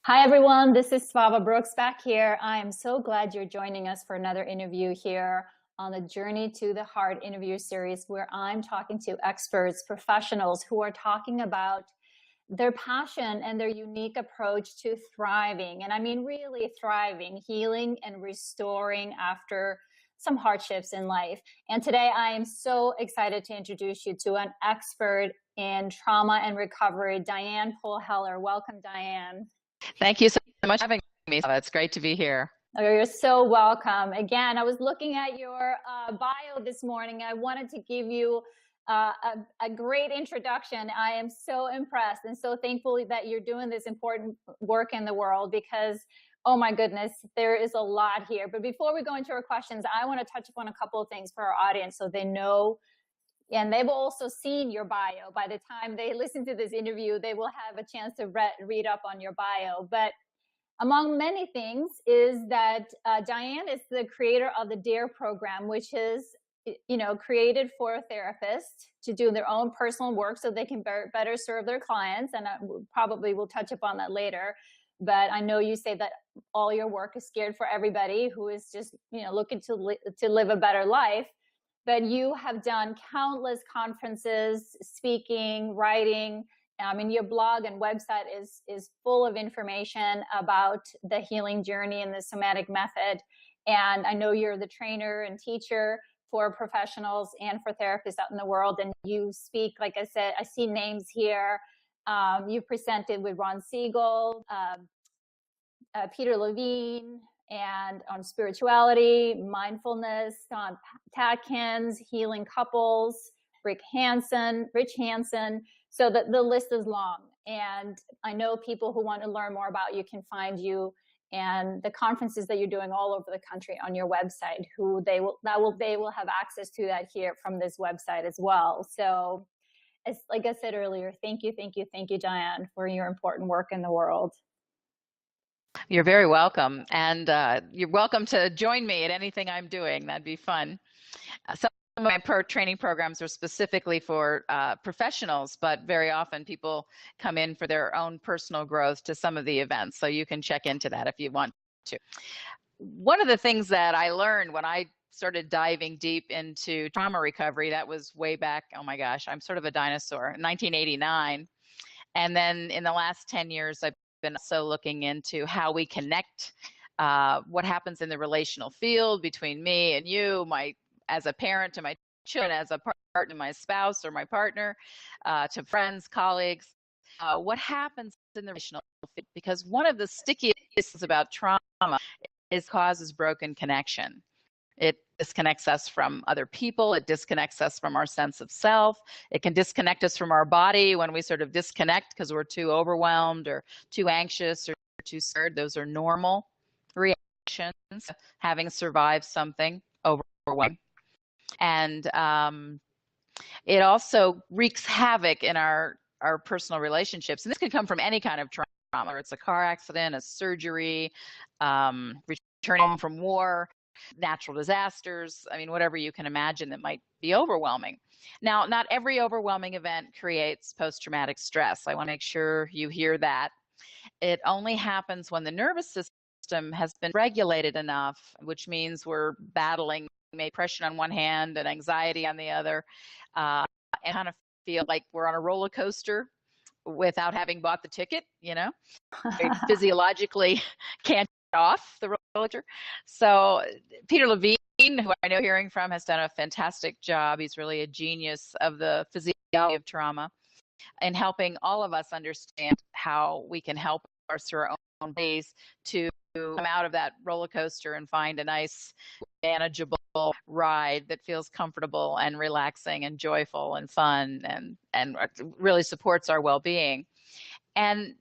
Hi, everyone. This is Svava Brooks back here. I am so glad you're joining us for another interview here on the Journey to the Heart interview series, where I'm talking to experts, professionals who are talking about their passion and their unique approach to thriving. And I mean, really thriving, healing and restoring after some hardships in life. And today I am so excited to introduce you to an expert in trauma and recovery, Diane Poole Heller. Welcome, Diane. Thank you so much for having me. It's great to be here. Oh, you're so welcome. Again, I was looking at your bio this morning. I wanted to give you a great introduction. I am so impressed and so thankful that you're doing this important work in the world because, oh my goodness, there is a lot here. But before we go into our questions, I want to touch upon a couple of things for our audience so they know, and they've also seen your bio. By the time they listen to this interview, they will have a chance to read up on your bio. But among many things is that Diane is the creator of the DARE program, which is, created for therapists to do their own personal work so they can better serve their clients. And I probably will touch upon that later. But I know you say that all your work is geared for everybody who is just, looking to live a better life. But you have done countless conferences, speaking, writing. I mean, your blog and website is full of information about the healing journey and the somatic method. And I know you're the trainer and teacher for professionals and for therapists out in the world. And you speak, like I said, I see names here. You presented with Ron Siegel, Peter Levine, and on spirituality, mindfulness, Don Tatkins, healing couples, Rich Hansen. So the list is long. And I know people who want to learn more about you can find you and the conferences that you're doing all over the country on your website, they will have access to that here from this website as well. So like I said earlier, thank you, Diane, for your important work in the world. You're very welcome. And you're welcome to join me at anything I'm doing. That'd be fun. Some of my training programs are specifically for professionals, but very often people come in for their own personal growth to some of the events. So you can check into that if you want to. One of the things that I learned when I started diving deep into trauma recovery, that was way back, oh my gosh, I'm sort of a dinosaur, 1989. And then in the last 10 years, I've been also looking into how we connect what happens in the relational field between me and you, as a parent to my children, as a partner to my spouse or my partner, to friends, colleagues, what happens in the relational field. Because one of the stickiest things about trauma causes broken connection. It disconnects us from other people. It disconnects us from our sense of self. It can disconnect us from our body when we sort of disconnect because we're too overwhelmed or too anxious or too scared. Those are normal reactions, having survived something overwhelming. And it also wreaks havoc in our personal relationships. And this can come from any kind of trauma, whether it's a car accident, a surgery, returning home from war, natural disasters, I mean, whatever you can imagine that might be overwhelming. Now, not every overwhelming event creates post-traumatic stress. I want to make sure you hear that. It only happens when the nervous system has been regulated enough, which means we're battling maybe depression on one hand and anxiety on the other, and kind of feel like we're on a roller coaster without having bought the ticket, physiologically can't off the roller coaster. So Peter Levine, who I know hearing from, has done a fantastic job. He's really a genius of the physiology of trauma and helping all of us understand how we can help us through our own ways to come out of that roller coaster and find a nice, manageable ride that feels comfortable and relaxing and joyful and fun and really supports our well-being. And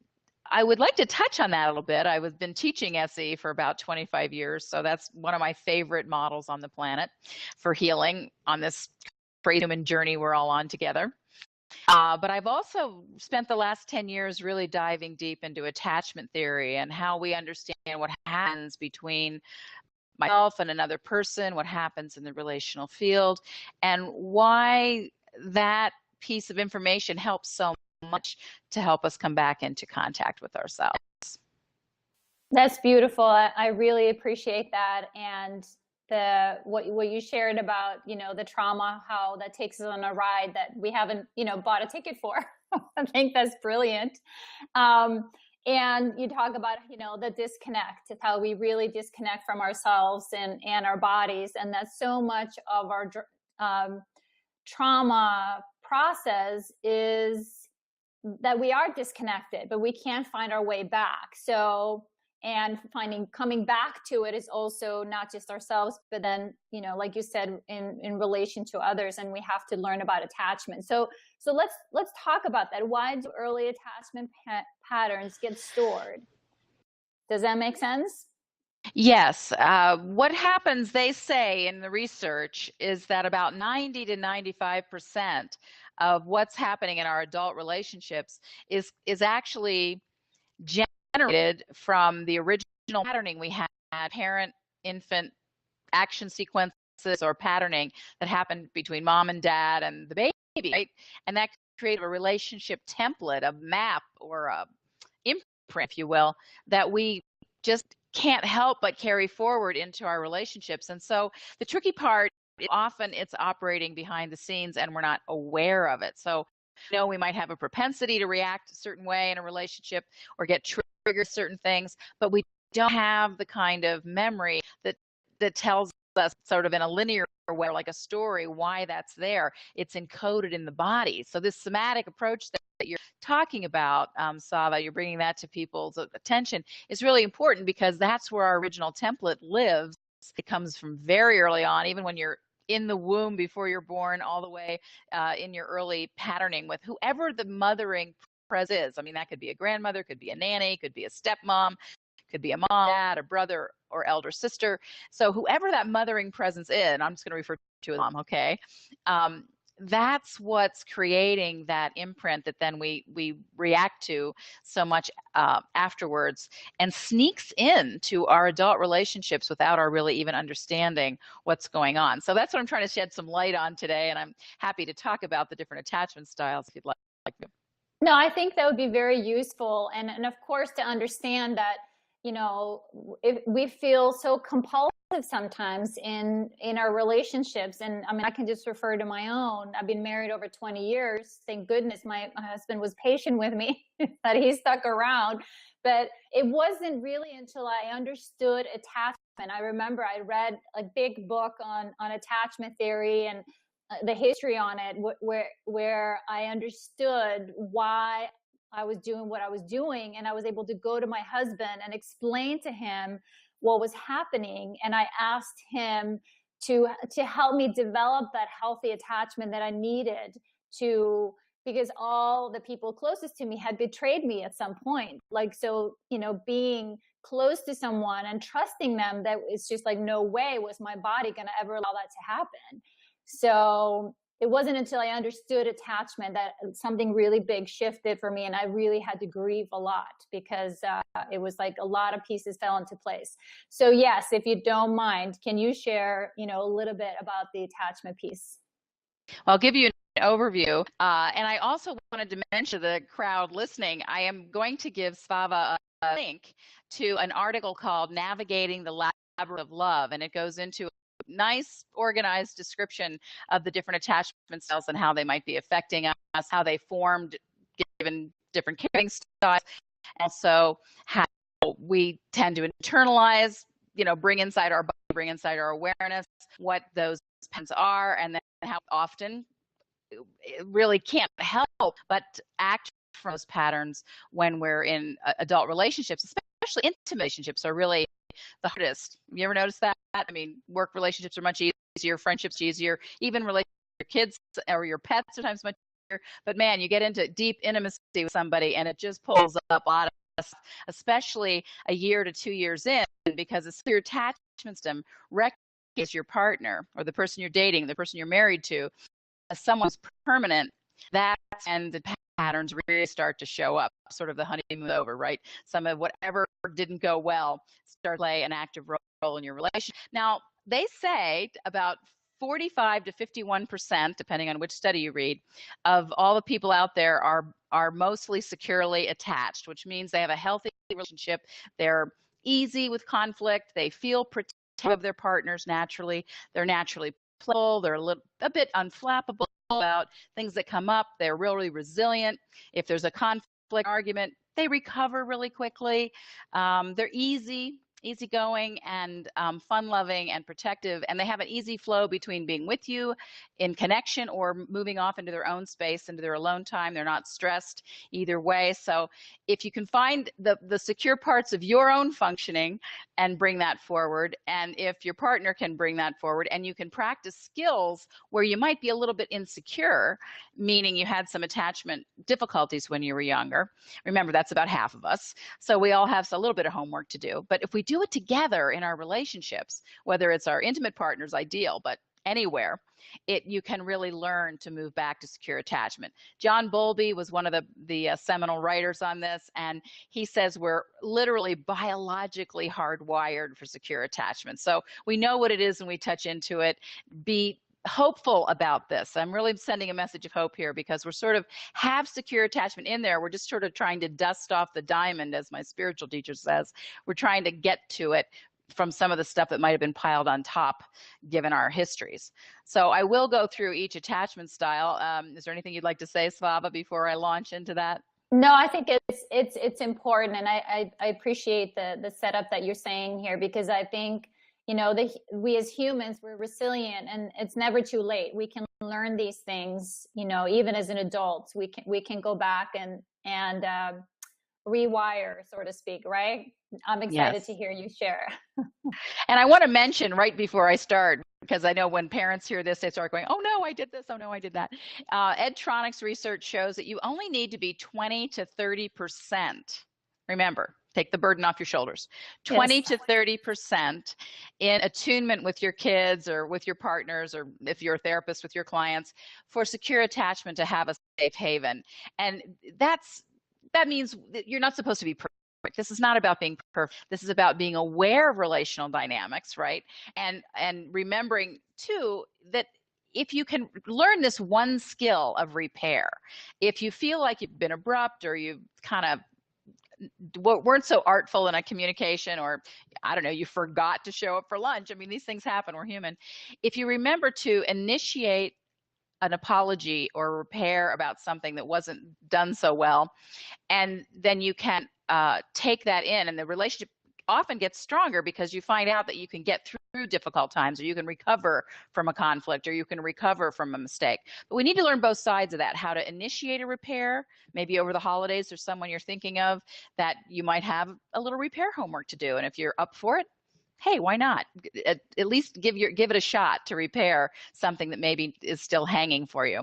I would like to touch on that a little bit. I've been teaching SE for about 25 years, so that's one of my favorite models on the planet for healing on this crazy human journey we're all on together. But I've also spent the last 10 years really diving deep into attachment theory and how we understand what happens between myself and another person, what happens in the relational field, and why that piece of information helps so much to help us come back into contact with ourselves. That's beautiful. I really appreciate that. And what you shared about, the trauma, how that takes us on a ride that we haven't, bought a ticket for. I think that's brilliant. Um, and you talk about, the disconnect, how we really disconnect from ourselves and our bodies. And that so much of our trauma process is that we are disconnected, but we can't find our way back. So, and coming back to it is also not just ourselves, but then, like you said, in relation to others, and we have to learn about attachment. So let's talk about that. Why do early attachment patterns get stored? Does that make sense? Yes. What happens, they say in the research, is that about 90 to 95% of what's happening in our adult relationships is actually generated from the original patterning we had, parent-infant action sequences or patterning that happened between mom and dad and the baby, right? And that created a relationship template, a map, or a imprint, if you will, that we just can't help but carry forward into our relationships. And so the tricky part, often it's operating behind the scenes and we're not aware of it. So we might have a propensity to react a certain way in a relationship or get triggered certain things, but we don't have the kind of memory that tells us sort of in a linear way, like a story, why that's there. It's encoded in the body. So this somatic approach that you're talking about, Svava, you're bringing that to people's attention, is really important because that's where our original template lives. It comes from very early on, even when you're in the womb before you're born, all the way in your early patterning with whoever the mothering presence is. I mean, that could be a grandmother, could be a nanny, could be a stepmom, could be a mom, dad, a brother, or elder sister. So whoever that mothering presence is, I'm just going to refer to as mom, okay? That's what's creating that imprint that then we react to so much afterwards, and sneaks into our adult relationships without our really even understanding what's going on. So that's what I'm trying to shed some light on today, and I'm happy to talk about the different attachment styles if you'd like to. No, I think that would be very useful. And of course, to understand that, if we feel so compulsive sometimes in our relationships. And I mean, I can just refer to my own. I've been married over 20 years. Thank goodness my husband was patient with me, that he stuck around. But it wasn't really until I understood attachment. I remember I read a big book on attachment theory and the history on it, where I understood why I was doing what I was doing, and I was able to go to my husband and explain to him what was happening. And I asked him to help me develop that healthy attachment that I needed to, because all the people closest to me had betrayed me at some point. Like, so, being close to someone and trusting them, that it's just like, no way was my body going to ever allow that to happen. So it wasn't until I understood attachment that something really big shifted for me, and I really had to grieve a lot, because it was like a lot of pieces fell into place. So yes, if you don't mind, can you share, a little bit about the attachment piece? Well, I'll give you an overview. And I also wanted to mention to the crowd listening, I am going to give Svava a link to an article called Navigating the Labyrinth of Love, and it goes into nice organized description of the different attachment styles and how they might be affecting us, how they formed given different caring styles, also how we tend to internalize, bring inside our body, bring inside our awareness what those patterns are, and then how often it really can't help but act from those patterns when we're in adult relationships, especially intimate relationships are really the hardest. You ever notice that? I mean, work relationships are much easier, friendships easier, even relationships with your kids or your pets sometimes much easier. But man, you get into deep intimacy with somebody and it just pulls up a lot of stuff, especially a year to 2 years in, because it's your attachment system recognizes your partner or the person you're dating, the person you're married to, as someone's permanent. That's when the patterns really start to show up, sort of the honeymoon over, right? Some of whatever didn't go well start to play an active role in your relationship. Now, they say about 45 to 51%, depending on which study you read, of all the people out there are mostly securely attached, which means they have a healthy relationship. They're easy with conflict. They feel protective of their partners naturally. They're naturally playful. They're a bit unflappable about things that come up. They're really resilient. If there's a conflict argument, they recover really quickly. They're easygoing and fun-loving and protective, and they have an easy flow between being with you in connection or moving off into their own space, into their alone time. They're not stressed either way. So if you can find the secure parts of your own functioning and bring that forward, and if your partner can bring that forward, and you can practice skills where you might be a little bit insecure, meaning you had some attachment difficulties when you were younger. Remember, that's about half of us. So we all have a little bit of homework to do. But if we do it together in our relationships, whether it's our intimate partners, ideal, but anywhere, you can really learn to move back to secure attachment. John Bowlby was one of the seminal writers on this, and he says we're literally biologically hardwired for secure attachment. So we know what it is when we touch into it. Be hopeful about this. I'm really sending a message of hope here, because we're sort of have secure attachment in there. We're just sort of trying to dust off the diamond, as my spiritual teacher says. We're trying to get to it from some of the stuff that might have been piled on top given our histories. So I will go through each attachment style. Is there anything you'd like to say, Svava, before I launch into that? No, I think it's important, and I appreciate the setup that you're saying here, because I think, you know, we as humans, we're resilient, and it's never too late. We can learn these things, you know, even as an adult. We can go back and rewire, so to speak, right? I'm excited to hear you share. And I want to mention right before I start, because I know when parents hear this, they start going, oh no, I did this, oh no, I did that. Edtronics research shows that you only need to be 20 to 30%. Remember, take the burden off your shoulders. 20 to 30% in attunement with your kids or with your partners, or if you're a therapist with your clients, for secure attachment to have a safe haven. And that means that you're not supposed to be perfect. This is not about being perfect. This is about being aware of relational dynamics, right? And remembering too that if you can learn this one skill of repair, if you feel like you've been abrupt, or you kind of weren't so artful in a communication, or I don't know, you forgot to show up for lunch. I mean, these things happen. We're human. If you remember to initiate an apology or repair about something that wasn't done so well, and then you can take that in, and the relationship often gets stronger because you find out that you can get through difficult times, or you can recover from a conflict, or you can recover from a mistake. But we need to learn both sides of that, how to initiate a repair. Maybe over the holidays there's someone you're thinking of that you might have a little repair homework to do, and if you're up for it, hey, why not? At least give it a shot to repair something that maybe is still hanging for you.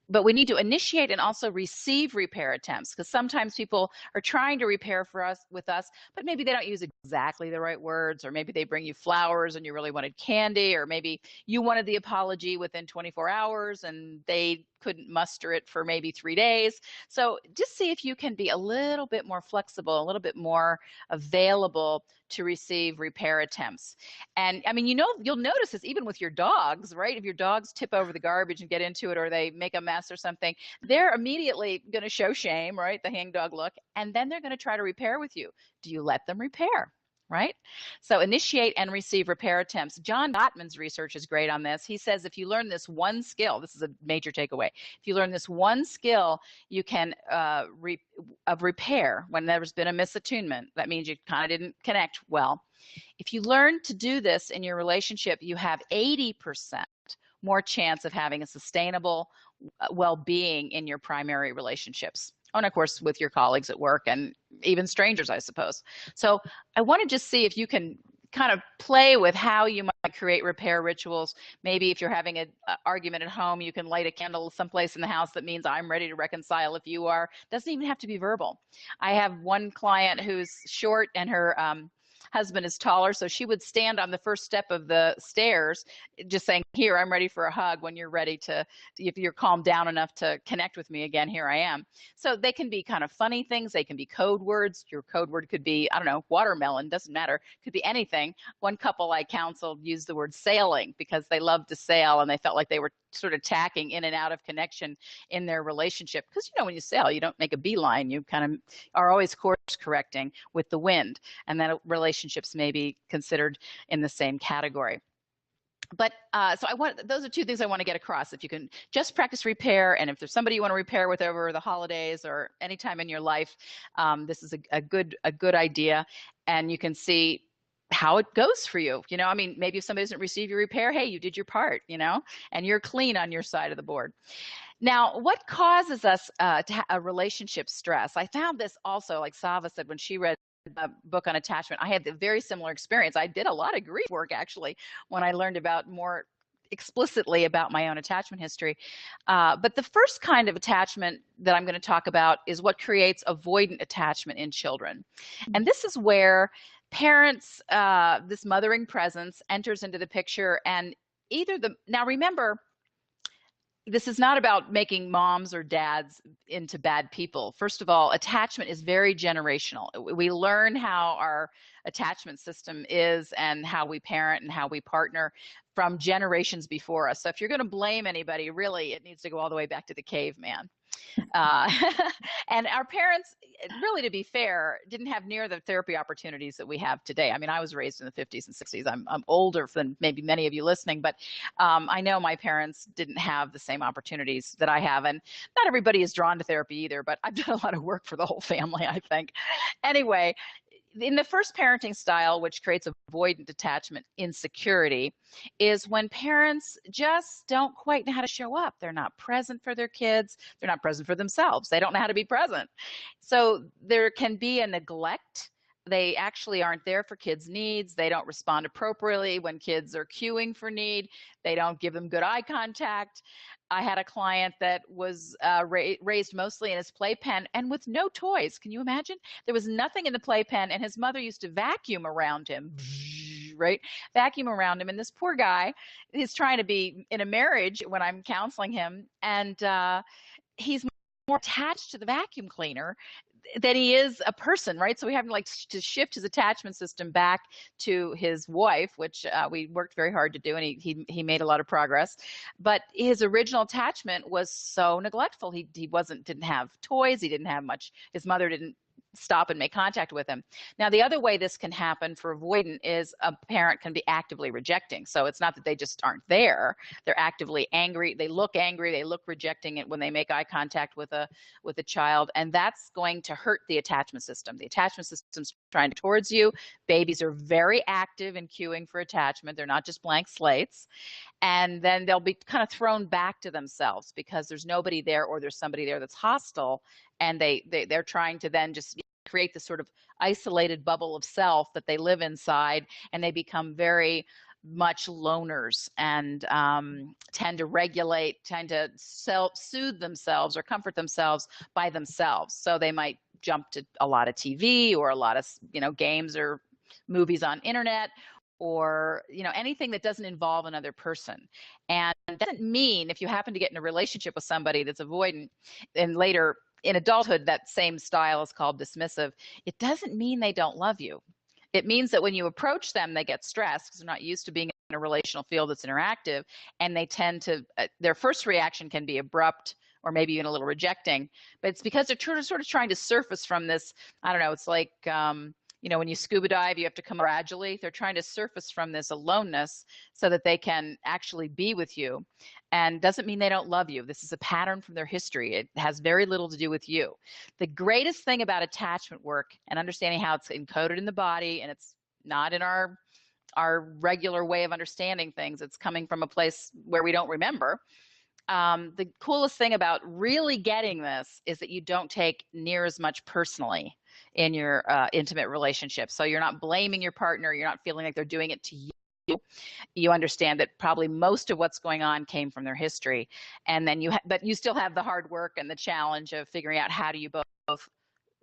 But we need to initiate and also receive repair attempts, because sometimes people are trying to repair with us, but maybe they don't use exactly the right words, or maybe they bring you flowers and you really wanted candy, or maybe you wanted the apology within 24 hours and they couldn't muster it for maybe 3 days. So just see if you can be a little bit more flexible, a little bit more available to receive repair attempts. And I mean, you'll notice this even with your dogs, right? If your dogs tip over the garbage and get into it, or they make a mess or something, they're immediately going to show shame, right? The hangdog look, and then they're going to try to repair with you. Do you let them repair? Right? So initiate and receive repair attempts. John Gottman's research is great on this. He says if you learn this one skill, this is a major takeaway. If you learn this one skill, you can of repair when there's been a misattunement. That means you kind of didn't connect well. If you learn to do this in your relationship, you have 80% more chance of having a sustainable well-being in your primary relationships. And of course, with your colleagues at work and even strangers, I suppose. So I want to just see if you can kind of play with how you might create repair rituals. Maybe if you're having an argument at home, you can light a candle someplace in the house that means I'm ready to reconcile if you are. Doesn't even have to be verbal. I have one client who's short and her husband is taller, so she would stand on the first step of the stairs just saying, here, I'm ready for a hug when you're ready to, if you're calmed down enough to connect with me again, here I am. So they can be kind of funny things. They can be code words. Your code word could be, I don't know, watermelon, doesn't matter. Could be anything. One couple I counseled used the word sailing because they loved to sail and they felt like they were sort of tacking in and out of connection in their relationship. Because, you know, when you sail, you don't make a beeline. You kind of are always course correcting with the wind, and then relationships may be considered in the same category. But so those are two things I want to get across. If you can just practice repair, and if there's somebody you want to repair with over the holidays or any time in your life, this is a good idea. And you can see how it goes for you. You know, I mean, maybe if somebody doesn't receive your repair, hey, you did your part, you know, and you're clean on your side of the board. Now, what causes us to have a relationship stress? I found this also, like Svava said, when she read the book on attachment, I had a very similar experience. I did a lot of grief work, actually, when I learned about more explicitly about my own attachment history. But the first kind of attachment that I'm going to talk about is what creates avoidant attachment in children. And this is where parents, this mothering presence enters into the picture, and now remember, this is not about making moms or dads into bad people. First of all, attachment is very generational. We learn how our attachment system is and how we parent and how we partner from generations before us. So if you're going to blame anybody, really, it needs to go all the way back to the caveman. And our parents, really, to be fair, didn't have near the therapy opportunities that we have today. I mean, I was raised in the 50s and 60s. I'm older than maybe many of you listening, but I know my parents didn't have the same opportunities that I have. And not everybody is drawn to therapy either, but I've done a lot of work for the whole family, I think. Anyway, in the first parenting style, which creates avoidant attachment insecurity, is when parents just don't quite know how to show up. They're not present for their kids. They're not present for themselves. They don't know how to be present. So there can be a neglect. They actually aren't there for kids' needs. They don't respond appropriately when kids are cueing for need. They don't give them good eye contact. I had a client that was raised mostly in his playpen and with no toys. Can you imagine? There was nothing in the playpen, and his mother used to vacuum around him, right? Vacuum around him. And this poor guy is trying to be in a marriage when I'm counseling him, and he's more attached to the vacuum cleaner than he is a person, right? So we have to shift his attachment system back to his wife, which we worked very hard to do, and he made a lot of progress. But his original attachment was so neglectful. He didn't have toys. He didn't have much. His mother didn't stop and make contact with him. Now, the other way this can happen for avoidant is a parent can be actively rejecting. So it's not that they just aren't there. They're actively angry. They look rejecting it when they make eye contact with a child. And that's going to hurt the attachment system. The attachment system's trying towards you. Babies are very active in cueing for attachment. They're not just blank slates. And then they'll be kind of thrown back to themselves because there's nobody there, or there's somebody there that's hostile. And they're trying to then just create this sort of isolated bubble of self that they live inside, and they become very much loners and tend to soothe themselves or comfort themselves by themselves. So they might jump to a lot of TV or a lot of games or movies on internet, or anything that doesn't involve another person. And it doesn't mean if you happen to get in a relationship with somebody that's avoidant, and later in adulthood that same style is called dismissive, it doesn't mean they don't love you. It means that when you approach them, they get stressed because they're not used to being in a relational field that's interactive, and they tend to their first reaction can be abrupt or maybe even a little rejecting. But it's because they're sort of trying to surface from this, I don't know, it's like when you scuba dive, you have to come gradually. They're trying to surface from this aloneness so that they can actually be with you. And doesn't mean they don't love you. This is a pattern from their history. It has very little to do with you. The greatest thing about attachment work and understanding how it's encoded in the body, and it's not in our regular way of understanding things. It's coming from a place where we don't remember. The coolest thing about really getting this is that you don't take near as much personally in your intimate relationship. So you're not blaming your partner. You're not feeling like they're doing it to you. You understand that probably most of what's going on came from their history. And then but you still have the hard work and the challenge of figuring out how do you both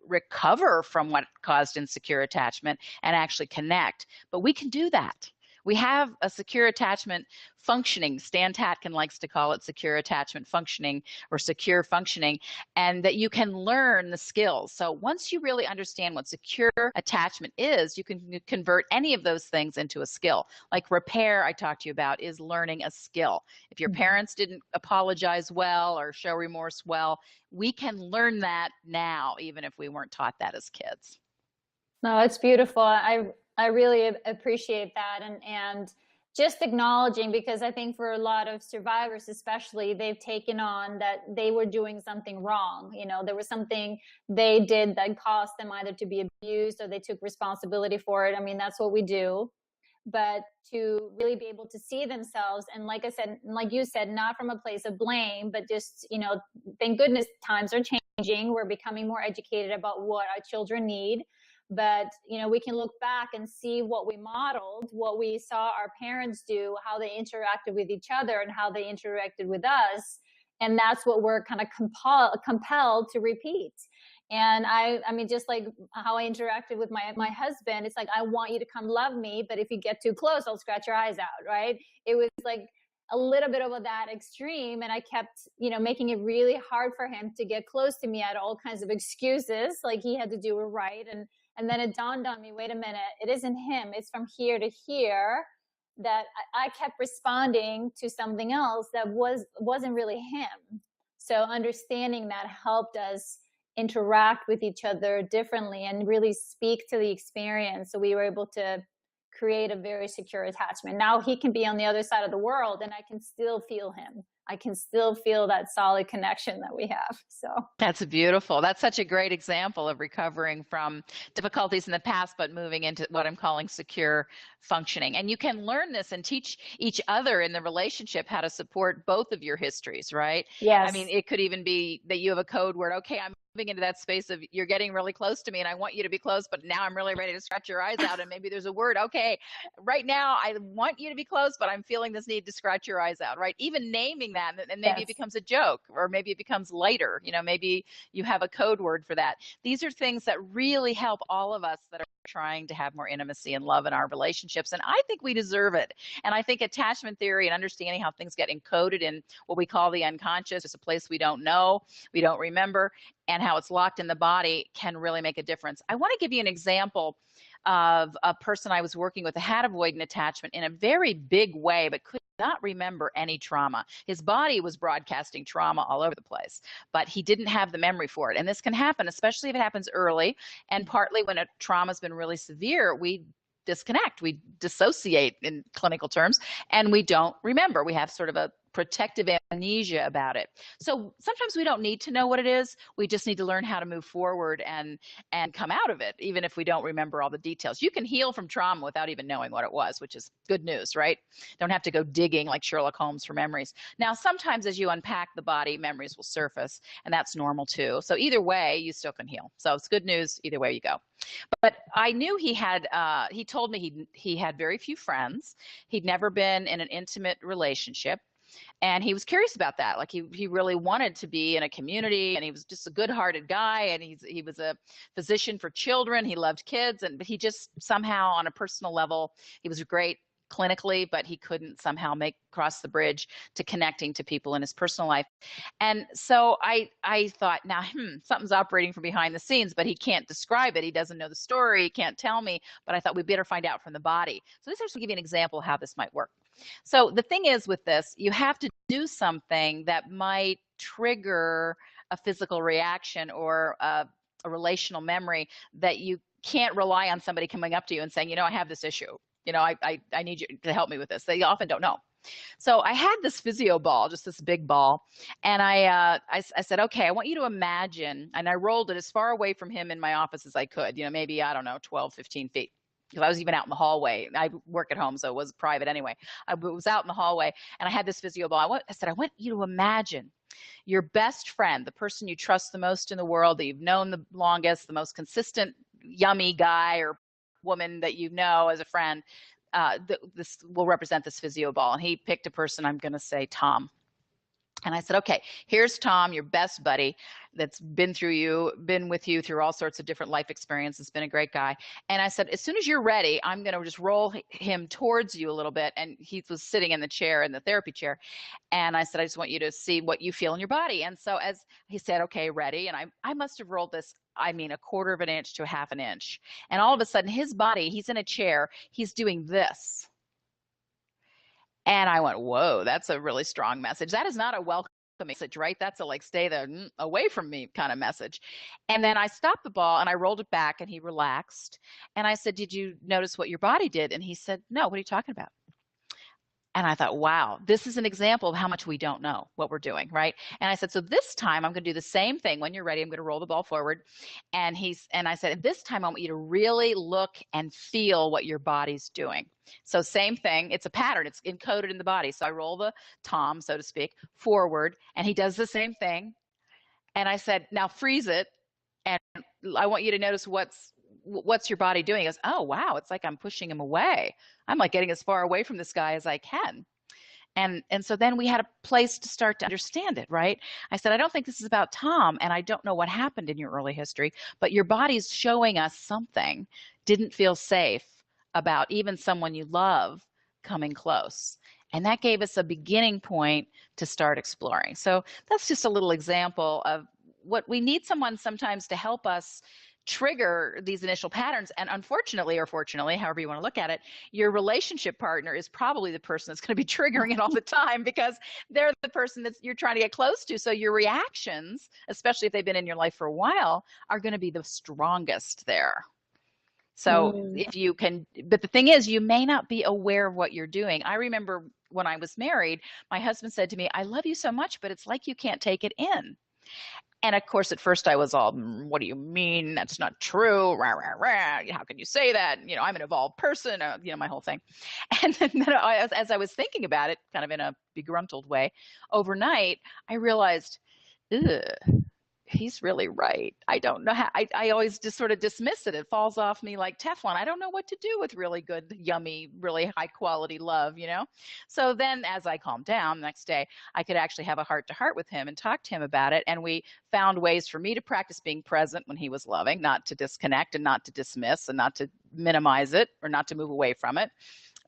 recover from what caused insecure attachment and actually connect. But we can do that. We have a secure attachment functioning. Stan Tatkin likes to call it secure attachment functioning or secure functioning, and that you can learn the skills. So once you really understand what secure attachment is, you can convert any of those things into a skill. Like repair, I talked to you about, is learning a skill. If your parents didn't apologize well or show remorse well, we can learn that now, even if we weren't taught that as kids. No, it's beautiful. I really appreciate that, and just acknowledging, because I think for a lot of survivors especially, they've taken on that they were doing something wrong. You know, there was something they did that caused them either to be abused or they took responsibility for it. I mean, that's what we do. But to really be able to see themselves, and like I said, like you said, not from a place of blame, but just, you know, thank goodness times are changing. We're becoming more educated about what our children need. But, you know, we can look back and see what we modeled, what we saw our parents do, how they interacted with each other and how they interacted with us. And that's what we're kind of compelled to repeat. And I mean, just like how I interacted with my husband, it's like, I want you to come love me, but if you get too close, I'll scratch your eyes out, right? It was like a little bit of that extreme. And I kept, you know, making it really hard for him to get close to me. I had all kinds of excuses, like he had to do it right. And then it dawned on me, wait a minute, it isn't him. It's from here to here, that I kept responding to something else that wasn't really him. So understanding that helped us interact with each other differently and really speak to the experience. So we were able to create a very secure attachment. Now he can be on the other side of the world and I can still feel him. I can still feel that solid connection that we have. So that's beautiful. That's such a great example of recovering from difficulties in the past, but moving into what I'm calling secure functioning. And you can learn this and teach each other in the relationship how to support both of your histories, right? yes. I mean, it could even be that you have a code word. Okay, I'm moving into that space of you're getting really close to me and I want you to be close, but now I'm really ready to scratch your eyes out. And maybe there's a word. Okay, right now I want you to be close, but I'm feeling this need to scratch your eyes out, right? Even naming that, and maybe it becomes a joke, or maybe it becomes lighter. You know, maybe you have a code word for that. These are things that really help all of us that are trying to have more intimacy and love in our relationships. And I think we deserve it. And I think attachment theory and understanding how things get encoded in what we call the unconscious, is a place we don't know, we don't remember, and how it's locked in the body can really make a difference. I want to give you an example of a person I was working with that had avoidant attachment in a very big way, but could not remember any trauma. His body was broadcasting trauma all over the place, but he didn't have the memory for it. And this can happen, especially if it happens early, and partly when a trauma's been really severe, we disconnect, we dissociate in clinical terms, and we don't remember. We have sort of a protective amnesia about it. So sometimes we don't need to know what it is. We just need to learn how to move forward and come out of it, even if we don't remember all the details. You can heal from trauma without even knowing what it was, which is good news, right? Don't have to go digging like Sherlock Holmes for memories. Now, sometimes as you unpack the body, memories will surface, and that's normal too. So either way, you still can heal. So it's good news either way you go. But I knew he had, he told me he had very few friends. He'd never been in an intimate relationship. And he was curious about that. Like he really wanted to be in a community, and he was just a good-hearted guy. And he was a physician for children. He loved kids, but he just somehow, on a personal level, he was great clinically, but he couldn't somehow cross the bridge to connecting to people in his personal life. And so I thought, now, something's operating from behind the scenes, but he can't describe it. He doesn't know the story. He can't tell me. But I thought we'd better find out from the body. So this is to give you an example of how this might work. So the thing is with this, you have to do something that might trigger a physical reaction or a relational memory that you can't rely on somebody coming up to you and saying, you know, I have this issue. You know, I need you to help me with this. They often don't know. So I had this physio ball, just this big ball. And I said, okay, I want you to imagine, and I rolled it as far away from him in my office as I could, you know, maybe, I don't know, 12, 15 feet. Because I was even out in the hallway. I work at home, so it was private anyway. I was out in the hallway, and I had this physio ball. I said, I want you to imagine your best friend, the person you trust the most in the world, that you've known the longest, the most consistent, yummy guy or woman that you know as a friend. This will represent this physio ball. And he picked a person, I'm going to say Tom. And I said, okay, here's Tom, your best buddy that's been with you through all sorts of different life experiences, been a great guy. And I said, as soon as you're ready, I'm going to just roll him towards you a little bit. And he was sitting in the chair, in the therapy chair. And I said, I just want you to see what you feel in your body. And so as he said, okay, ready. And I must have rolled this, I mean, 1/4 of an inch to 1/2 an inch. And all of a sudden his body, he's in a chair, he's doing this. And I went, whoa, that's a really strong message. That is not a welcome message, right? That's a like, stay there, away from me kind of message. And then I stopped the ball and I rolled it back and he relaxed. And I said, did you notice what your body did? And he said, no, what are you talking about? And I thought, wow, this is an example of how much we don't know what we're doing, right? And I said, so this time I'm going to do the same thing. When you're ready, I'm going to roll the ball forward. And I said, this time I want you to really look and feel what your body's doing. So same thing, it's a pattern, it's encoded in the body. So I roll the Tom, so to speak, forward, and he does the same thing. And I said, now freeze it. And I want you to notice what's your body doing? He goes, oh, wow, it's like I'm pushing him away. I'm like getting as far away from this guy as I can. And so then we had a place to start to understand it, right? I said, I don't think this is about Tom, and I don't know what happened in your early history, but your body's showing us something didn't feel safe about even someone you love coming close. And that gave us a beginning point to start exploring. So that's just a little example of what we need someone sometimes to help us trigger these initial patterns. And unfortunately, or fortunately, however you want to look at it, your relationship partner is probably the person that's going to be triggering it all the time because they're the person that you're trying to get close to. So your reactions, especially if they've been in your life for a while, are going to be the strongest there. So if you can, but the thing is, you may not be aware of what you're doing. I remember when I was married, my husband said to me, I love you so much, but it's like you can't take it in. And of course, at first I was all, what do you mean? That's not true. Rah, rah, rah. How can you say that? You know, I'm an evolved person, my whole thing. And then as I was thinking about it, kind of in a begruntled way, overnight, I realized, he's really right. I don't know how, I always just sort of dismiss it. It falls off me like Teflon. I don't know what to do with really good, yummy, really high quality love, you know? So then as I calmed down the next day, I could actually have a heart-to-heart with him and talk to him about it. And we found ways for me to practice being present when he was loving, not to disconnect and not to dismiss and not to minimize it or not to move away from it.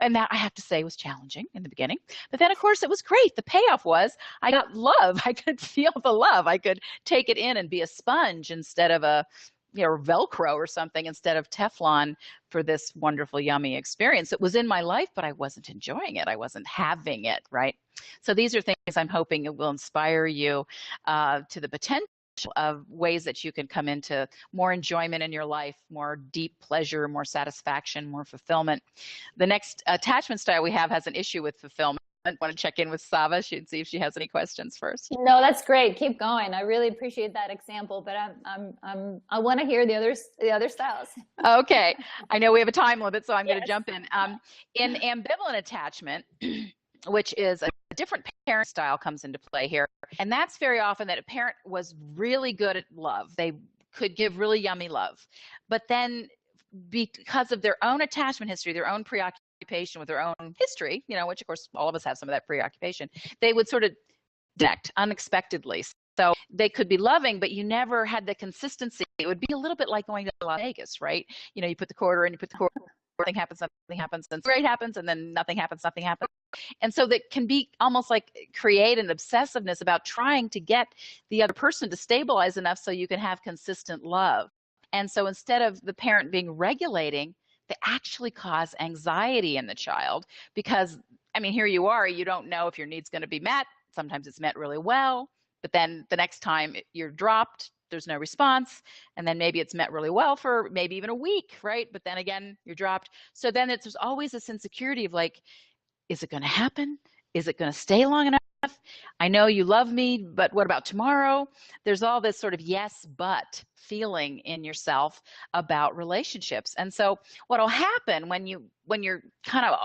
And that, I have to say, was challenging in the beginning. But then, of course, it was great. The payoff was I got love. I could feel the love. I could take it in and be a sponge instead of a, Velcro or something, instead of Teflon for this wonderful, yummy experience. It was in my life, but I wasn't enjoying it. I wasn't having it, right? So these are things I'm hoping it will inspire you to the potential of ways that you can come into more enjoyment in your life, more deep pleasure, more satisfaction, more fulfillment. The next attachment style we have has an issue with fulfillment. I want to check in with Svava and see if she has any questions first. No, that's great. Keep going. I really appreciate that example, but I want to hear the other styles. Okay, I know we have a time limit, so I'm going to jump in. In ambivalent attachment, which is a different parent style, comes into play here. And that's very often that a parent was really good at love. They could give really yummy love. But then because of their own attachment history, their own preoccupation with their own history, which of course all of us have some of that preoccupation, they would sort of disconnect unexpectedly. So they could be loving, but you never had the consistency. It would be a little bit like going to Las Vegas, right? You put the quarter in, you put the quarter, something happens, then great happens, and then nothing happens. And so that can be almost like create an obsessiveness about trying to get the other person to stabilize enough so you can have consistent love. And so instead of the parent being regulating, they actually cause anxiety in the child because, here you are, you don't know if your need's going to be met. Sometimes it's met really well, but then the next time you're dropped, there's no response. And then maybe it's met really well for maybe even a week, right? But then again, you're dropped. So then there's always this insecurity of like, is it going to happen? Is it going to stay long enough? I know you love me, but what about tomorrow? There's all this sort of yes, but feeling in yourself about relationships. And so what'll happen when you're kind of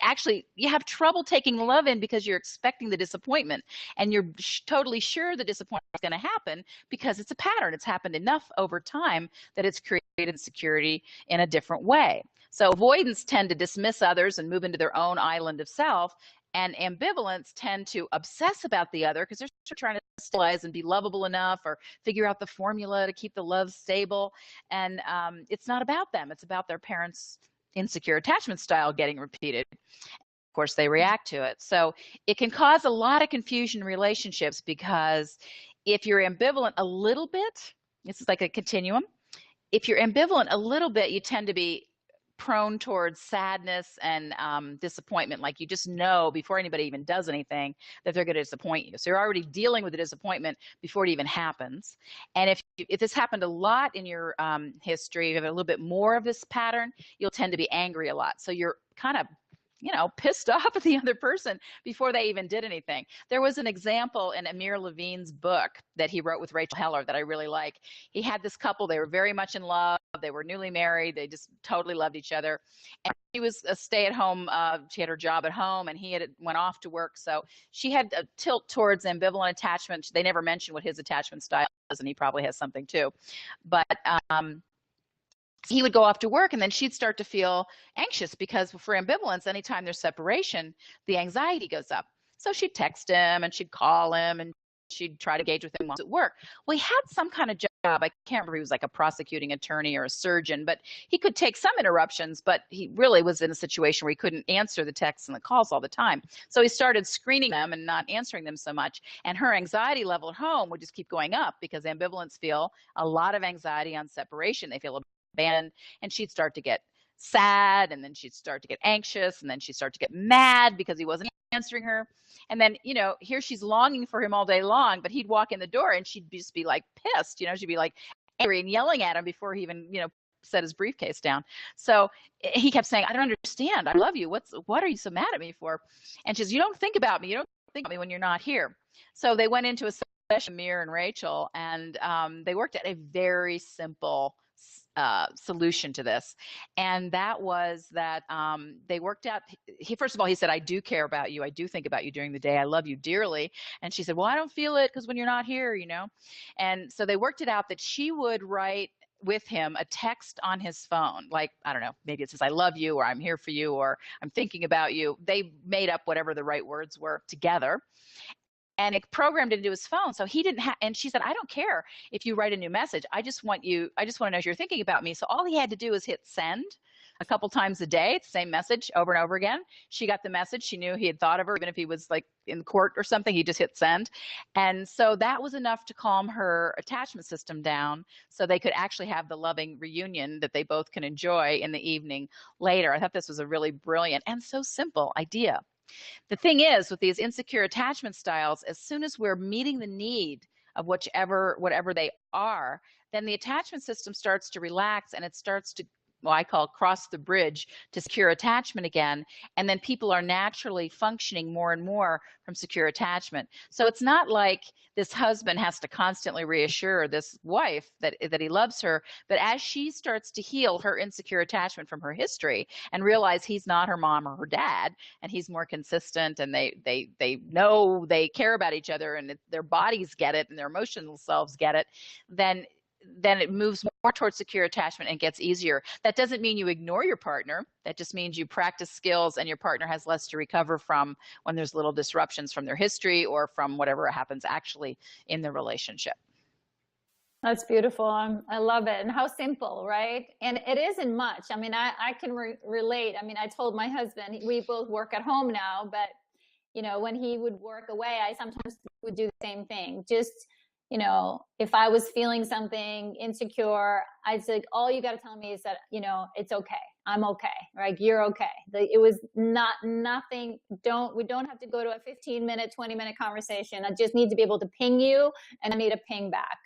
actually, you have trouble taking love in because you're expecting the disappointment and you're totally sure the disappointment is going to happen because it's a pattern. It's happened enough over time that it's created insecurity in a different way. So avoidants tend to dismiss others and move into their own island of self. And ambivalents tend to obsess about the other because they're trying to stabilize and be lovable enough or figure out the formula to keep the love stable. And it's not about them. It's about their parents' insecure attachment style getting repeated. Of course, they react to it. So it can cause a lot of confusion in relationships because if you're ambivalent a little bit, this is like a continuum. If you're ambivalent a little bit, you tend to be prone towards sadness and disappointment. Like you just know before anybody even does anything that they're going to disappoint you. So you're already dealing with the disappointment before it even happens. And if this happened a lot in your history, you have a little bit more of this pattern, you'll tend to be angry a lot. So you're kind of pissed off at the other person before they even did anything. There was an example in Amir Levine's book that he wrote with Rachel Heller that I really like. He had this couple, they were very much in love. They were newly married. They just totally loved each other. And she was a stay-at-home. She had her job at home, and he went off to work. So she had a tilt towards ambivalent attachment. They never mentioned what his attachment style is, and he probably has something too. But he would go off to work, and then she'd start to feel anxious because for ambivalence, anytime there's separation, the anxiety goes up. So she'd text him and she'd call him and she'd try to engage with him while at work. Well, he had some kind of job. I can't remember, he was like a prosecuting attorney or a surgeon, but he could take some interruptions, but he really was in a situation where he couldn't answer the texts and the calls all the time. So he started screening them and not answering them so much. And her anxiety level at home would just keep going up because ambivalents feel a lot of anxiety on separation. They feel abandoned, and she'd start to get sad, and then she'd start to get anxious, and then she'd start to get mad because he wasn't answering her. And then, here she's longing for him all day long, but he'd walk in the door and she'd just be like pissed, she'd be like angry and yelling at him before he even, set his briefcase down. So he kept saying, I don't understand. I love you. What are you so mad at me for? And she says, you don't think about me. You don't think about me when you're not here. So they went into a session, Amir and Rachel, and they worked at a very simple solution to this. And that was that they worked out, first of all, he said, I do care about you. I do think about you during the day. I love you dearly. And she said, well, I don't feel it because when you're not here, And so they worked it out that she would write with him a text on his phone. Like, I don't know, maybe it says, I love you, or I'm here for you, or I'm thinking about you. They made up whatever the right words were together. And it programmed it into his phone. So he didn't have, and she said, I don't care if you write a new message. I just want to know if you're thinking about me. So all he had to do was hit send a couple times a day, it's the same message over and over again. She got the message. She knew he had thought of her, even if he was like in court or something, he just hit send. And so that was enough to calm her attachment system down so they could actually have the loving reunion that they both can enjoy in the evening later. I thought this was a really brilliant and so simple idea. The thing is, with these insecure attachment styles, as soon as we're meeting the need of whatever they are, then the attachment system starts to relax and it starts to, what I call, cross the bridge to secure attachment again. And then people are naturally functioning more and more from secure attachment. So it's not like this husband has to constantly reassure this wife that he loves her, but as she starts to heal her insecure attachment from her history and realize he's not her mom or her dad, and he's more consistent, and they know they care about each other, and their bodies get it and their emotional selves get it, then it moves more towards secure attachment and gets easier. That doesn't mean you ignore your partner. That just means you practice skills and your partner has less to recover from when there's little disruptions from their history or from whatever happens actually in the relationship. That's beautiful. I love it. And how simple, right? And it isn't much. I mean, I can relate. I mean, I told my husband, we both work at home now, but when he would work away, I sometimes would do the same thing. Just, if I was feeling something insecure, I'd say, all you got to tell me is that, it's okay. I'm okay. Right? You're okay. It was nothing. We don't have to go to a 15-minute, 20-minute conversation. I just need to be able to ping you, and I need a ping back.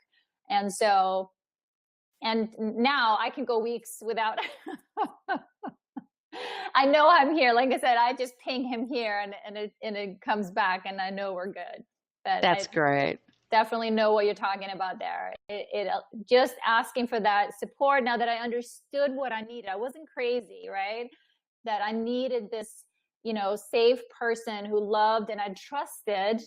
And so, and now I can go weeks without, I know I'm here. Like I said, I just ping him here and it comes back, and I know we're good. But that's great. Definitely know what you're talking about there. It just asking for that support. Now that I understood what I needed, I wasn't crazy, right? That I needed this, safe person who loved and I trusted.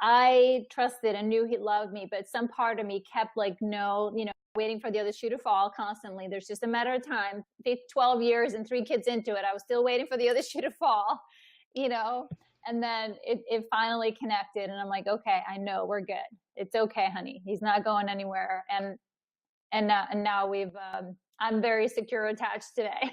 I trusted and knew he loved me, but some part of me kept like, no, waiting for the other shoe to fall constantly. There's just a matter of time. 12 years and 3 kids into it, I was still waiting for the other shoe to fall. you know, and then it finally connected, and I'm like, okay, I know we're good. It's okay, honey. He's not going anywhere. And now I'm very secure attached today.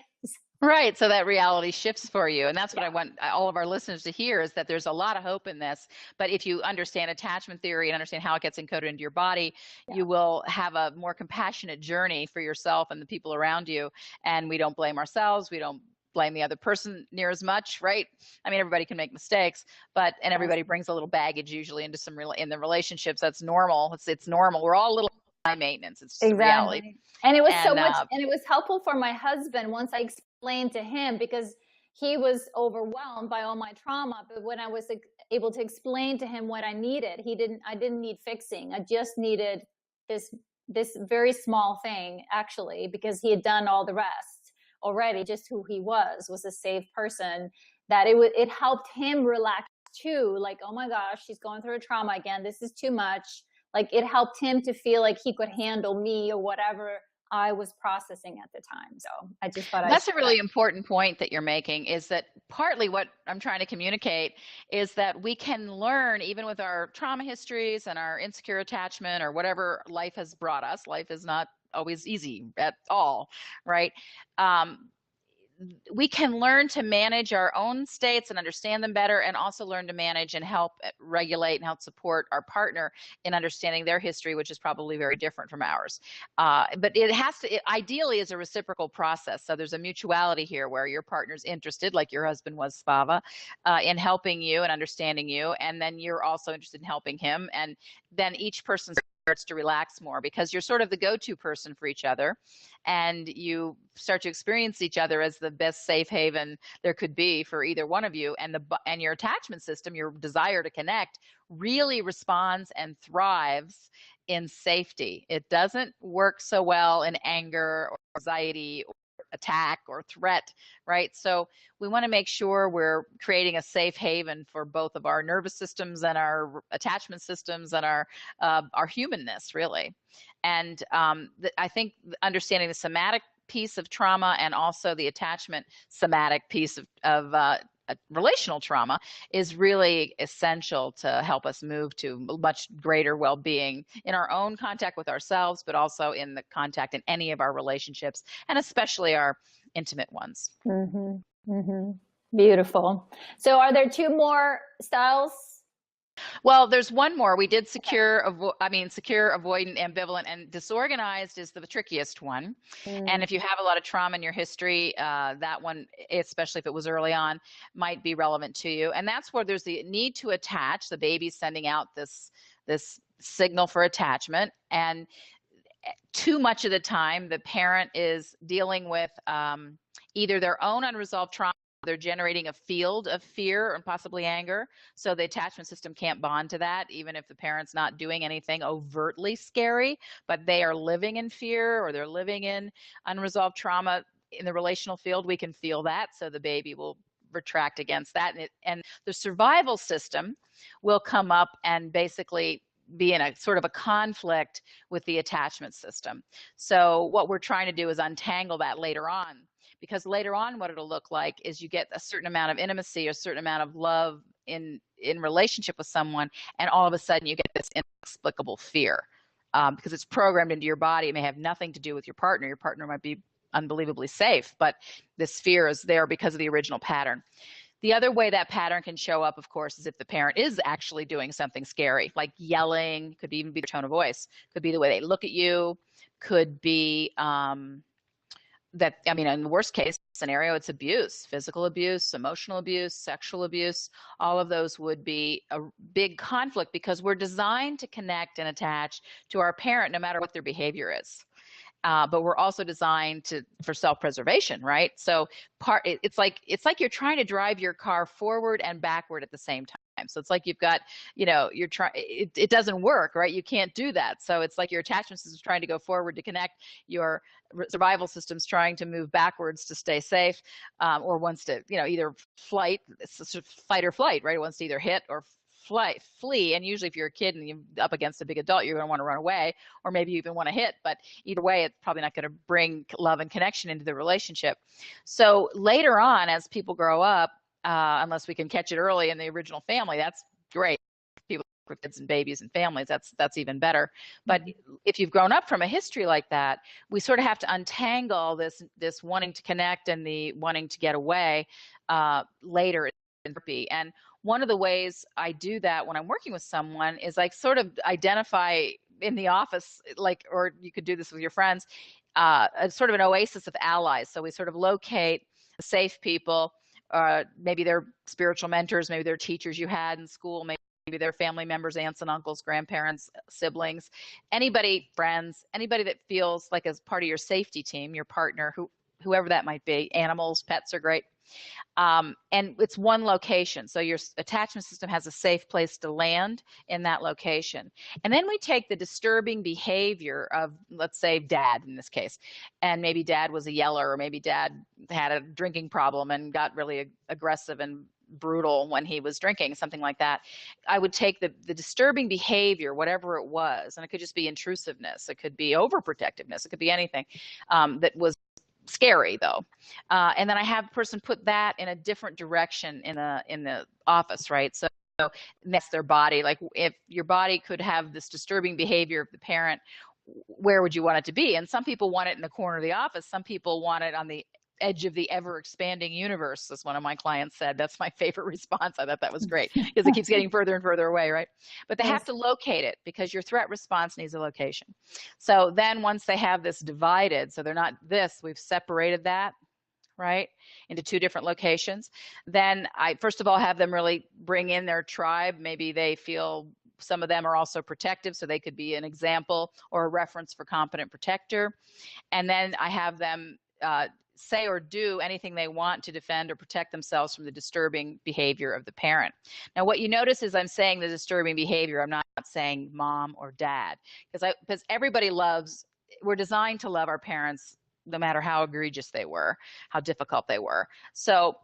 Right. So that reality shifts for you. And that's what Yeah. I want all of our listeners to hear, is that there's a lot of hope in this. But if you understand attachment theory and understand how it gets encoded into your body, Yeah. you will have a more compassionate journey for yourself and the people around you. And we don't blame ourselves. We don't blame the other person near as much, right? I mean, everybody can make mistakes, and everybody brings a little baggage usually into in the relationships. That's normal. It's normal. We're all a little high maintenance. It's just Exactly. reality. And it was so much, and it was helpful for my husband once I explained to him, because he was overwhelmed by all my trauma. But when I was able to explain to him what I needed, I didn't need fixing. I just needed this very small thing, actually, because he had done all the rest already. Just who he was a safe person, that it helped him relax too. Like, oh my gosh, she's going through a trauma again. This is too much. Like, it helped him to feel like he could handle me or whatever I was processing at the time. So I just thought that's a really important point that you're making, is that partly what I'm trying to communicate is that we can learn, even with our trauma histories and our insecure attachment or whatever life has brought us. Life is not always easy at all, right? We can learn to manage our own states and understand them better, and also learn to manage and help regulate and help support our partner in understanding their history, which is probably very different from ours. But it ideally is a reciprocal process. So there's a mutuality here where your partner's interested, like your husband was, Svava, in helping you and understanding you. And then you're also interested in helping him. And then each person starts to relax more, because you're sort of the go-to person for each other, and you start to experience each other as the best safe haven there could be for either one of you. And your attachment system, your desire to connect, really responds and thrives in safety. It doesn't work so well in anger or anxiety or attack or threat, right? So we want to make sure we're creating a safe haven for both of our nervous systems and our attachment systems and our humanness, really. And I think understanding the somatic piece of trauma and also the attachment somatic piece of relational trauma is really essential to help us move to much greater well-being in our own contact with ourselves, but also in the contact in any of our relationships, and especially our intimate ones. Mm-hmm. Mm-hmm. Beautiful. So are there two more styles? Well, there's one more. We did secure, avoidant, ambivalent, and disorganized is the trickiest one. And if you have a lot of trauma in your history, that one, especially if it was early on, might be relevant to you. And that's where there's the need to attach. The baby's sending out this signal for attachment. And too much of the time, the parent is dealing with either their own unresolved trauma. They're generating a field of fear and possibly anger. So the attachment system can't bond to that, even if the parent's not doing anything overtly scary, but they are living in fear or they're living in unresolved trauma in the relational field. We can feel that. So the baby will retract against that. And the survival system will come up and basically be in a sort of a conflict with the attachment system. So what we're trying to do is untangle that later on. Because later on, what it'll look like is you get a certain amount of intimacy, a certain amount of love in relationship with someone, and all of a sudden you get this inexplicable fear because it's programmed into your body. It may have nothing to do with your partner. Your partner might be unbelievably safe, but this fear is there because of the original pattern. The other way that pattern can show up, of course, is if the parent is actually doing something scary, like yelling. Could even be their tone of voice. Could be the way they look at you. Could be in the worst case scenario, it's abuse, physical abuse, emotional abuse, sexual abuse. All of those would be a big conflict because we're designed to connect and attach to our parent no matter what their behavior is. But we're also designed for self-preservation, right? So it's like you're trying to drive your car forward and backward at the same time. So it's like you've got, you're trying, it doesn't work, right? You can't do that. So it's like your attachment system is trying to go forward to connect, your survival system's trying to move backwards to stay safe, or wants to, either fight or flight, right? It wants to either hit or flee. And usually if you're a kid and you're up against a big adult, you're going to want to run away, or maybe you even want to hit. But either way, it's probably not going to bring love and connection into the relationship. So later on, as people grow up, unless we can catch it early in the original family. That's great. People with kids and babies and families, that's even better. But if you've grown up from a history like that, we sort of have to untangle this wanting to connect and the wanting to get away later in therapy. And one of the ways I do that when I'm working with someone is like sort of identify in the office, like, or you could do this with your friends, a sort of an oasis of allies. So we sort of locate safe people, maybe they're spiritual mentors, maybe they're teachers you had in school, maybe they're family members, aunts and uncles, grandparents, siblings, anybody, friends, anybody that feels like as part of your safety team, your partner, whoever that might be. Animals, pets are great. And it's one location. So your attachment system has a safe place to land in that location. And then we take the disturbing behavior of, let's say, dad in this case. And maybe dad was a yeller, or maybe dad had a drinking problem and got really aggressive and brutal when he was drinking, something like that. I would take the disturbing behavior, whatever it was, and it could just be intrusiveness, it could be overprotectiveness, it could be anything that was scary though. And then I have the person put that in a different direction in the office, right? So that's their body. Like if your body could have this disturbing behavior of the parent, where would you want it to be? And some people want it in the corner of the office. Some people want it on the edge of the ever expanding universe, as one of my clients said. That's my favorite response. I thought that was great because it keeps getting further and further away, right? But they have to locate it because your threat response needs a location. So then once they have this divided, so they're not this, we've separated that, right, into two different locations. Then I first of all have them really bring in their tribe. Maybe they feel some of them are also protective, so they could be an example or a reference for competent protector. And then I have them say or do anything they want to defend or protect themselves from the disturbing behavior of the parent. Now, what you notice is I'm saying the disturbing behavior. I'm not saying mom or dad, because everybody we're designed to love our parents no matter how egregious they were, how difficult they were. So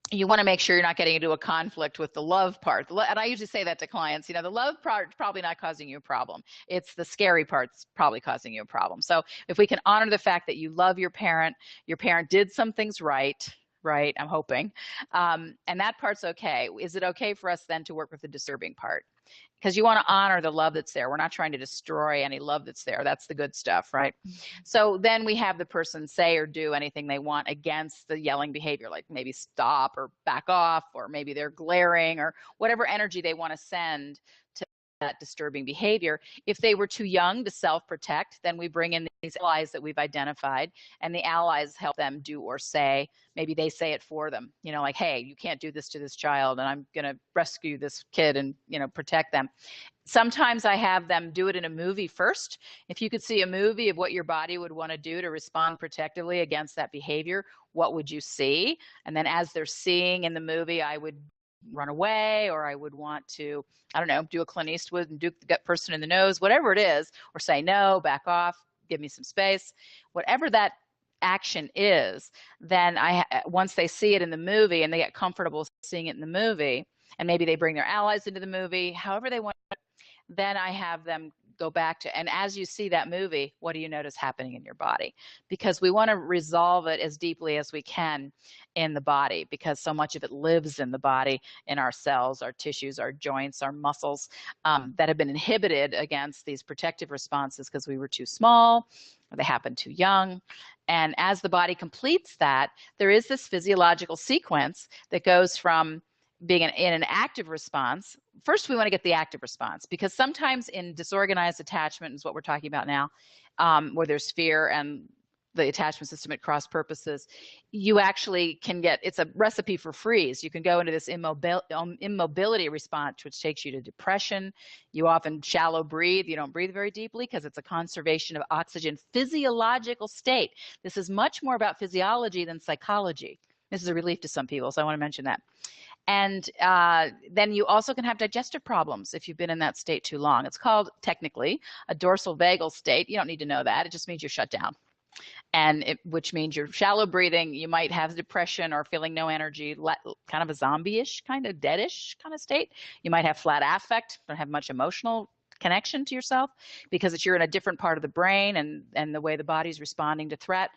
you want to make sure you're not getting into a conflict with the love part. And I usually say that to clients, the love part is probably not causing you a problem. It's the scary part that's probably causing you a problem. So if we can honor the fact that you love your parent did some things right, I'm hoping, and that part's okay. Is it okay for us then to work with the disturbing part? Because you want to honor the love that's there. We're not trying to destroy any love that's there. That's the good stuff, right? So then we have the person say or do anything they want against the yelling behavior, like maybe stop or back off, or maybe they're glaring, or whatever energy they want to send to that disturbing behavior. If they were too young to self-protect, then we bring in these allies that we've identified, and the allies help them do or say. Maybe they say it for them, like, hey, you can't do this to this child, and I'm going to rescue this kid and, protect them. Sometimes I have them do it in a movie first. If you could see a movie of what your body would want to do to respond protectively against that behavior, what would you see? And then as they're seeing in the movie, I would run away, or I would want to, I don't know, do a Clint Eastwood and duke the gut person in the nose, whatever it is, or say no, back off, give me some space, whatever that action is. Then once they see it in the movie and they get comfortable seeing it in the movie, and maybe they bring their allies into the movie, however they want, then I have them go back to, and as you see that movie, what do you notice happening in your body? Because we want to resolve it as deeply as we can in the body, because so much of it lives in the body, in our cells, our tissues, our joints, our muscles, that have been inhibited against these protective responses because we were too small, or they happened too young. And as the body completes that, there is this physiological sequence that goes from being in an active response. First, we want to get the active response, because sometimes in disorganized attachment is what we're talking about now, where there's fear and the attachment system at cross purposes, you actually can get, it's a recipe for freeze. You can go into this immobility response, which takes you to depression. You often shallow breathe. You don't breathe very deeply because it's a conservation of oxygen physiological state. This is much more about physiology than psychology. This is a relief to some people, so I want to mention that. And then you also can have digestive problems if you've been in that state too long. It's called, technically, a dorsal vagal state. You don't need to know that. It just means you're shut down. And which means you're shallow breathing. You might have depression or feeling no energy, kind of a zombie-ish, kind of deadish kind of state. You might have flat affect, don't have much emotional connection to yourself, because you're in a different part of the brain and the way the body's responding to threat.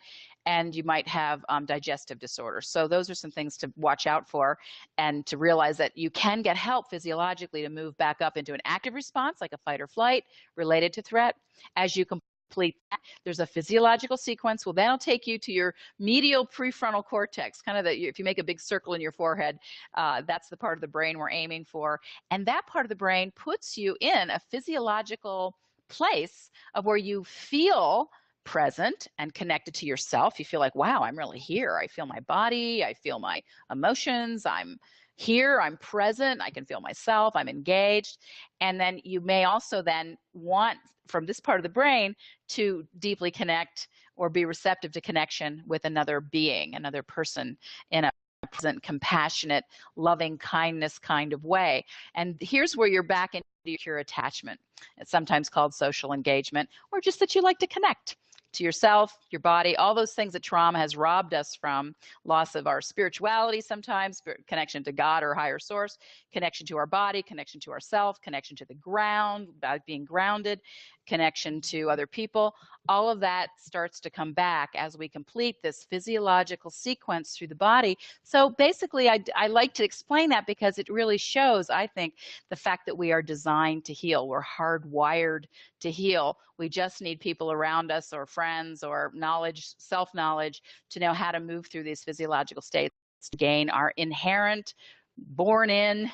And you might have digestive disorders. So those are some things to watch out for, and to realize that you can get help physiologically to move back up into an active response, like a fight or flight related to threat. As you complete that, there's a physiological sequence. Well, that'll take you to your medial prefrontal cortex, kind of if you make a big circle in your forehead, that's the part of the brain we're aiming for. And that part of the brain puts you in a physiological place of where you feel present and connected to yourself. You feel like, wow, I'm really here. I feel my body. I feel my emotions. I'm here. I'm present. I can feel myself. I'm engaged. And then you may also then want, from this part of the brain, to deeply connect or be receptive to connection with another being, another person, in a present, compassionate, loving kindness kind of way. And here's where you're back into your attachment. It's sometimes called social engagement, or just that you like to connect to yourself, your body, all those things that trauma has robbed us from. Loss of our spirituality sometimes, connection to God or higher source, connection to our body, connection to ourself, connection to the ground, about being grounded, connection to other people. All of that starts to come back as we complete this physiological sequence through the body. So basically, I like to explain that because it really shows, I think, the fact that we are designed to heal. We're hardwired to heal. We just need people around us, or friends, or knowledge, self-knowledge, to know how to move through these physiological states to gain our inherent, born in,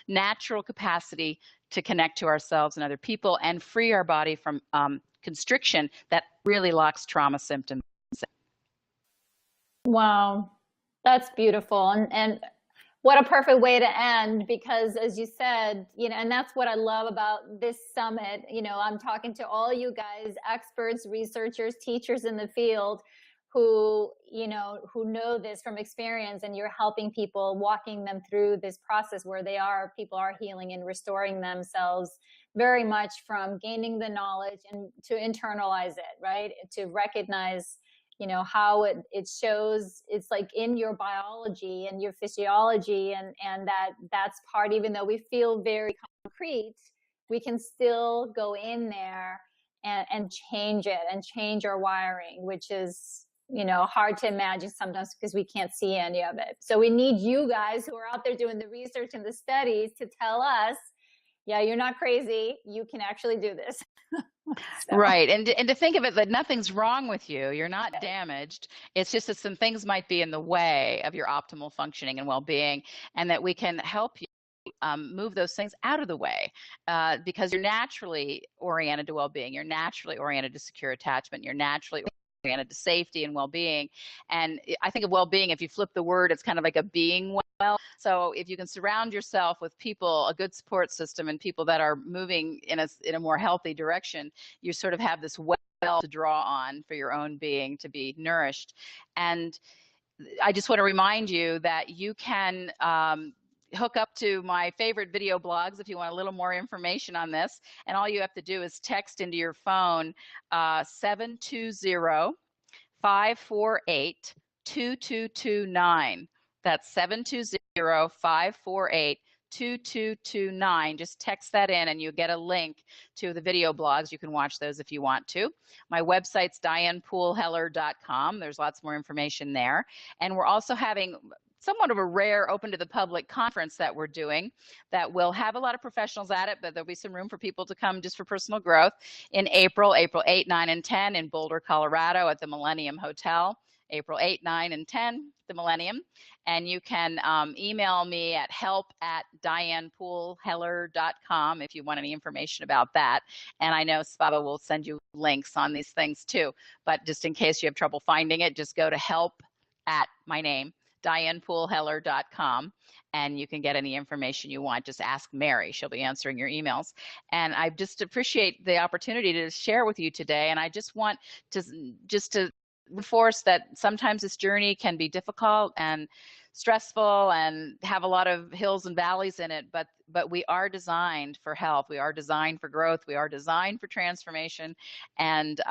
natural capacity to connect to ourselves and other people, and free our body from constriction that really locks trauma symptoms. Wow, that's beautiful. And what a perfect way to end, because as you said, and that's what I love about this summit. I'm talking to all you guys, experts, researchers, teachers in the field who know this from experience, and you're helping people, walking them through this process where people are healing and restoring themselves, very much from gaining the knowledge and to internalize it, right? To recognize how it shows, it's like in your biology and your physiology, and that's part, even though we feel very concrete, we can still go in there and change it and change our wiring, which is hard to imagine sometimes because we can't see any of it. So we need you guys who are out there doing the research and the studies to tell us, yeah, you're not crazy, you can actually do this. So. Right. And to think of it that nothing's wrong with you. You're not damaged. It's just that some things might be in the way of your optimal functioning and well-being, and that we can help you move those things out of the way, because you're naturally oriented to well-being. You're naturally oriented to secure attachment. You're naturally oriented to safety and well-being. And I think of well-being, if you flip the word, it's kind of like a being well. So if you can surround yourself with people, a good support system, and people that are moving in a more healthy direction, you sort of have this well to draw on for your own being to be nourished. And I just want to remind you that you can hook up to my favorite video blogs if you want a little more information on this. And all you have to do is text into your phone 720-548-2229. That's 720-548-2229. Just text that in and you get a link to the video blogs. You can watch those if you want to. My website's dianepooleheller.com. There's lots more information there. And we're also having somewhat of a rare open to the public conference that we're doing that will have a lot of professionals at it, but there'll be some room for people to come just for personal growth in April 8, 9, and 10 in Boulder, Colorado at the Millennium Hotel. April 8, 9, and 10, the Millennium. And you can email me at help@dianepooleheller.com if you want any information about that. And I know Svava will send you links on these things too. But just in case you have trouble finding it, just go to my name, dianepooleheller.com, and you can get any information you want. Just ask Mary. She'll be answering your emails. And I just appreciate the opportunity to share with you today. And I just want to reinforce that sometimes this journey can be difficult and stressful and have a lot of hills and valleys in it, but we are designed for health. We are designed for growth. We are designed for transformation. And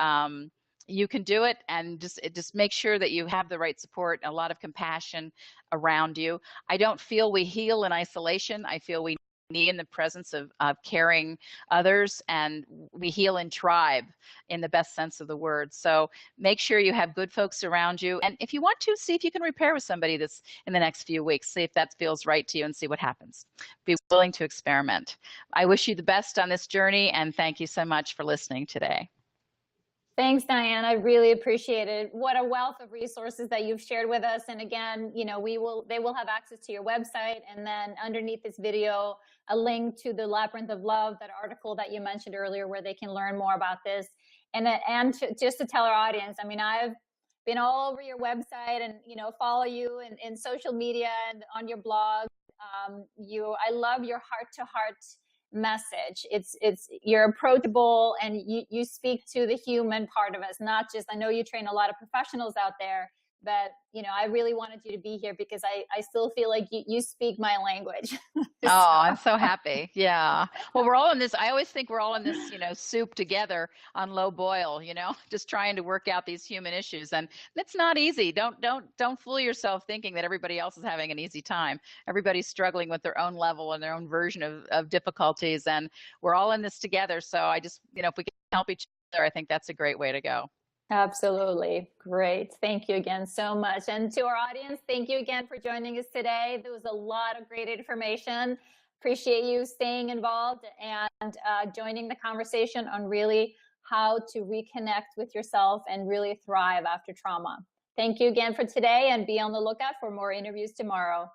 you can do it, and just make sure that you have the right support, a lot of compassion around you. I don't feel we heal in isolation. I feel we need in the presence of caring others, and we heal in tribe in the best sense of the word. So make sure you have good folks around you. And if you want to, see if you can repair with somebody this in the next few weeks. See if that feels right to you and see what happens. Be willing to experiment. I wish you the best on this journey, and thank you so much for listening today. Thanks, Diane. I really appreciate it. What a wealth of resources that you've shared with us. And again, they will have access to your website, and then underneath this video, a link to the Labyrinth of Love, that article that you mentioned earlier, where they can learn more about this. And just to tell our audience, I mean, I've been all over your website and, follow you in social media and on your blog. I love your heart-to-heart message. You're approachable, and you speak to the human part of us, not just, I know you train a lot of professionals out there, but I really wanted you to be here because I still feel like you speak my language. Oh, I'm so happy. Yeah. Well, we're all in this. I always think we're all in this, soup together on low boil, just trying to work out these human issues. And it's not easy. Don't fool yourself thinking that everybody else is having an easy time. Everybody's struggling with their own level and their own version of difficulties. And we're all in this together. So I just, if we can help each other, I think that's a great way to go. Absolutely. Great. Thank you again so much. And to our audience, thank you again for joining us today. There was a lot of great information. Appreciate you staying involved and joining the conversation on really how to reconnect with yourself and really thrive after trauma. Thank you again for today, and be on the lookout for more interviews tomorrow.